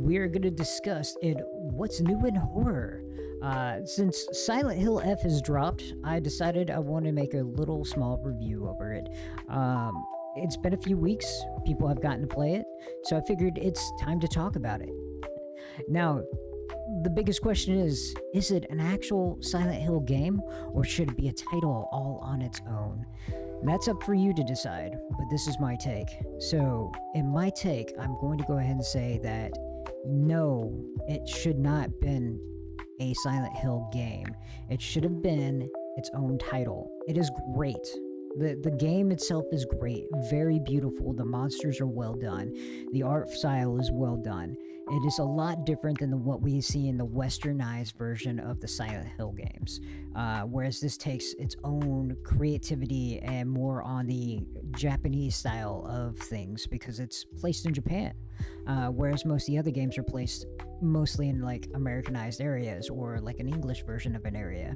we're going to discuss in What's New in Horror. Since Silent Hill F has dropped, I decided I want to make a little small review over it. It's been a few weeks, people have gotten to play it, so I figured it's time to talk about it. Now, the biggest question is it an actual Silent Hill game, or should it be a title all on its own? And that's up for you to decide, but this is my take. So, in my take, I'm going to go ahead and say that no, it should not been a Silent Hill game. It should have been its own title. It is great. The game itself is great, very beautiful. The monsters are well done. The art style is well done. It is a lot different than what we see in the westernized version of the Silent Hill games. Whereas this takes its own creativity and more on the Japanese style of things because it's placed in Japan. Whereas most of the other games are placed mostly in like Americanized areas or like an English version of an area.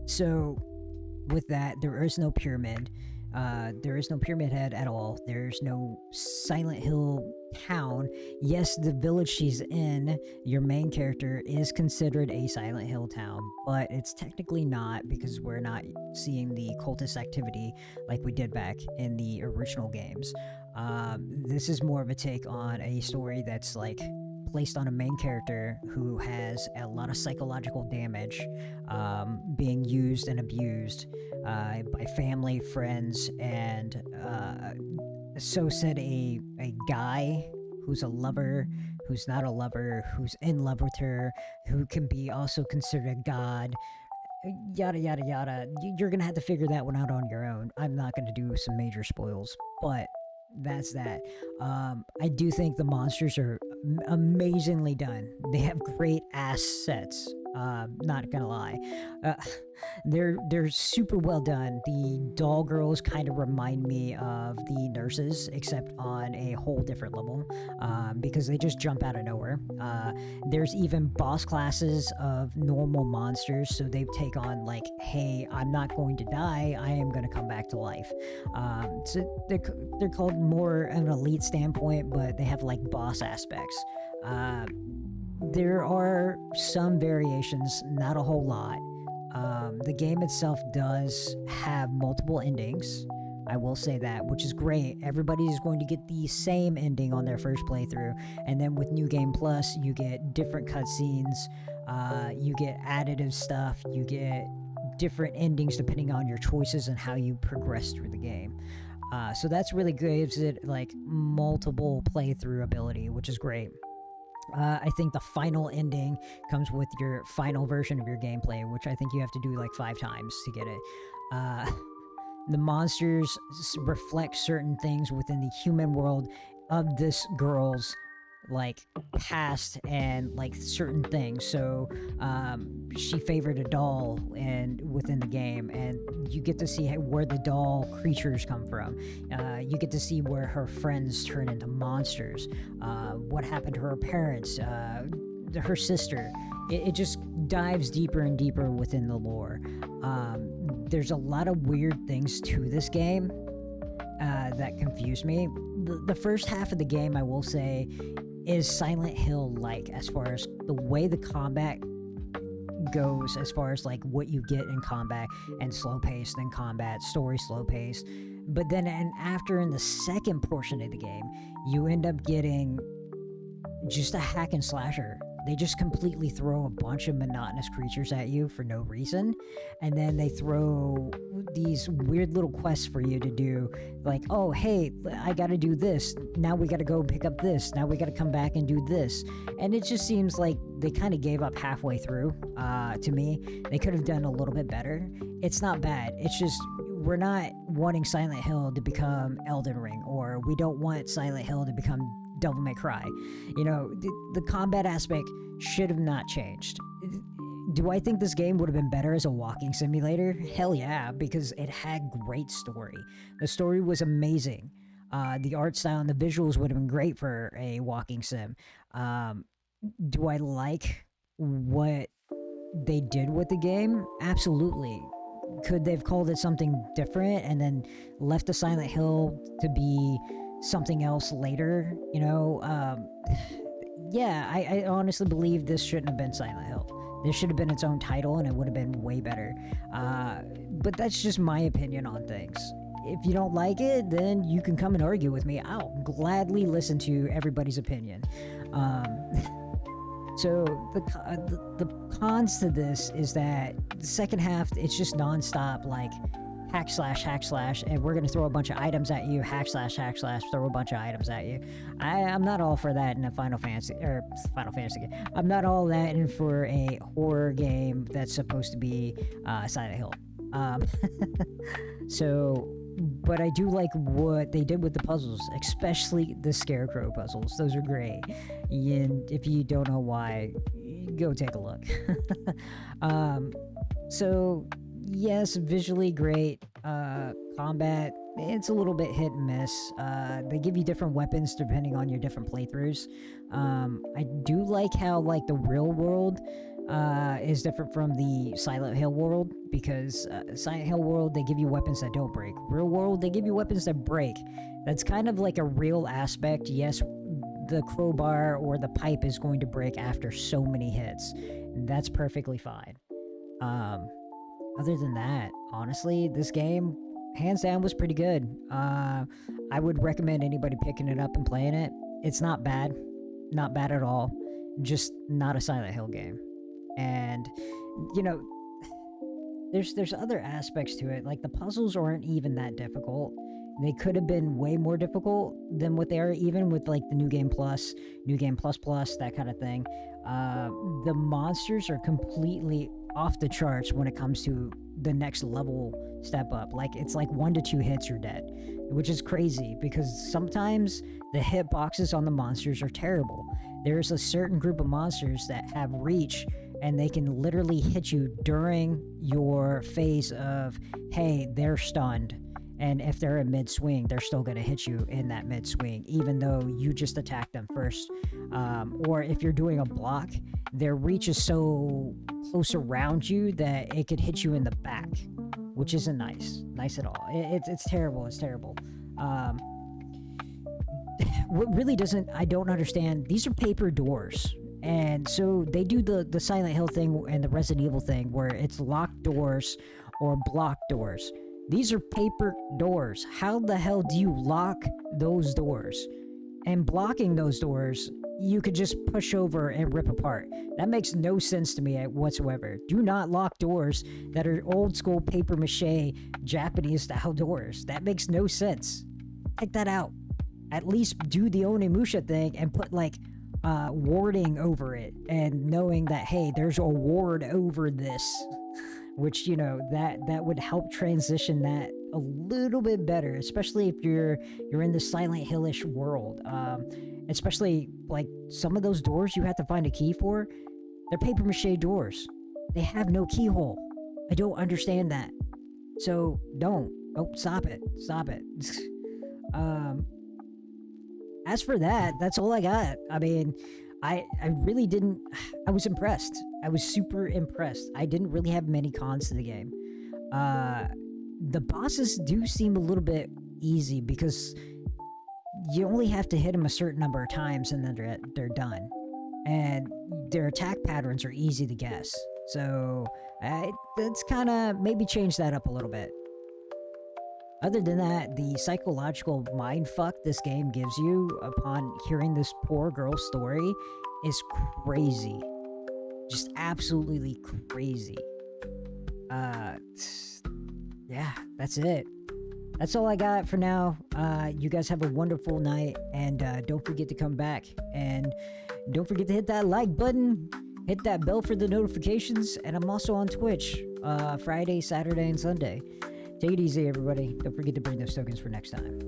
So with that, there is no pyramid. There is no pyramid head at all. There's no Silent Hill town. Yes, the village she's in, your main character, is considered a Silent Hill town, but it's technically not because we're not seeing the cultist activity like we did back in the original games. This is more of a take on a story that's like placed on a main character who has a lot of psychological damage being used and abused by family, friends, and so said a guy who's a lover, who's not a lover, who's in love with her, who can be also considered a god, yada yada yada. You're gonna have to figure that one out on your own. I'm not gonna do some major spoils, but that's that. I do think the monsters are amazingly done. They have great ass sets. Not gonna lie, they're super well done. The doll girls kind of remind me of the nurses, except on a whole different level, because they just jump out of nowhere. There's even boss classes of normal monsters, so they take on like, hey, I'm not going to die. I am going to come back to life. So they're called more of an elite standpoint, but they have like boss aspects. There are some variations, not a whole lot. The game itself does have multiple endings. I will say that, which is great. Everybody is going to get the same ending on their first playthrough, and then with New Game Plus, you get different cutscenes, you get additive stuff, you get different endings depending on your choices and how you progress through the game. So that's really good. Gives it like multiple playthrough ability, which is great. I think the final ending comes with your final version of your gameplay, which I think you have to do like 5 times to get it. The monsters reflect certain things within the human world of this girl's like past and like certain things. So she favored a doll and within the game, and you get to see where the doll creatures come from. You get to see where her friends turn into monsters, what happened to her parents, her sister. It just dives deeper and deeper within the lore. There's a lot of weird things to this game that confuse me. The first half of the game, I will say, is Silent Hill like as far as the way the combat goes, as far as like what you get in combat, and slow paced in combat, story slow paced. But then after in the second portion of the game, you end up getting just a hack and slasher. They just completely throw a bunch of monotonous creatures at you for no reason, and then they throw these weird little quests for you to do, like, oh hey, I gotta do this, now we gotta go pick up this, now we gotta come back and do this. And it just seems like they kind of gave up halfway through. To me, they could have done a little bit better. It's not bad, it's just we're not wanting Silent Hill to become Elden Ring, or we don't want Silent Hill to become Devil May Cry. You know, the combat aspect should have not changed. Do I think this game would have been better as a walking simulator? Hell yeah, because it had great story. The story was amazing. The art style and the visuals would have been great for a walking sim. Do I like what they did with the game? Absolutely. Could they've called it something different and then left the Silent Hill to be something else later? You know, yeah, I honestly believe this shouldn't have been Silent Hill. This should have been its own title, and it would have been way better. But that's just my opinion on things. If you don't like it, then you can come and argue with me. I'll gladly listen to everybody's opinion. So the cons to this is that the second half, it's just nonstop, like hack slash, and we're gonna throw a bunch of items at you, hack slash, throw a bunch of items at you. I'm not all for that in a Final Fantasy game. I'm not all that in for a horror game that's supposed to be Silent Hill. So, but I do like what they did with the puzzles, especially the Scarecrow puzzles. Those are great. And if you don't know why, go take a look. So yes, visually great. Combat, it's a little bit hit and miss. They give you different weapons depending on your different playthroughs. I do like how like the real world is different from the Silent Hill world, because Silent Hill world, they give you weapons that don't break. Real world, they give you weapons that break. That's kind of like a real aspect. Yes, the crowbar or the pipe is going to break after so many hits. That's perfectly fine. Other than that, honestly, this game, hands down, was pretty good. I would recommend anybody picking it up and playing it. It's not bad. Not bad at all. Just not a Silent Hill game. And, you know, there's other aspects to it. Like, the puzzles aren't even that difficult. They could have been way more difficult than what they are, even with, like, the New Game Plus, New Game Plus Plus, that kind of thing. The monsters are completely off the charts when it comes to the next level step up. Like, it's like 1 to 2 hits, you're dead, which is crazy because sometimes the hitboxes on the monsters are terrible. There's a certain group of monsters that have reach, and they can literally hit you during your phase of, hey, they're stunned. And if they're in mid-swing, they're still going to hit you in that mid-swing, even though you just attacked them first. Or if you're doing a block, their reach is so close around you that it could hit you in the back, which isn't nice at all. It's terrible. It's terrible. What really doesn't, I don't understand, these are paper doors. And so they do the Silent Hill thing and the Resident Evil thing where it's locked doors or blocked doors. These are paper doors. How the hell do you lock those doors? And blocking those doors, you could just push over and rip apart. That makes no sense to me whatsoever. Do not lock doors that are old school paper mache Japanese style doors. That makes no sense. Take that out. At least do the Onimusha thing and put like warding over it, and knowing that, hey, there's a ward over this, which, you know, that would help transition that a little bit better, especially if you're in the Silent Hill-ish world. Especially like some of those doors you have to find a key for, they're paper mache doors. They have no keyhole. I don't understand that. So stop it. As for that, that's all I got. I mean, I really didn't... I was impressed. I was super impressed. I didn't really have many cons to the game. The bosses do seem a little bit easy because you only have to hit them a certain number of times and then they're done. And their attack patterns are easy to guess. So, that's kind of... maybe change that up a little bit. Other than that, the psychological mindfuck this game gives you upon hearing this poor girl's story is crazy. Just absolutely crazy. Yeah, that's it. That's all I got for now. You guys have a wonderful night, and don't forget to come back. And don't forget to hit that like button, hit that bell for the notifications, and I'm also on Twitch Friday, Saturday, and Sunday. Take it easy, everybody. Don't forget to bring those tokens for next time.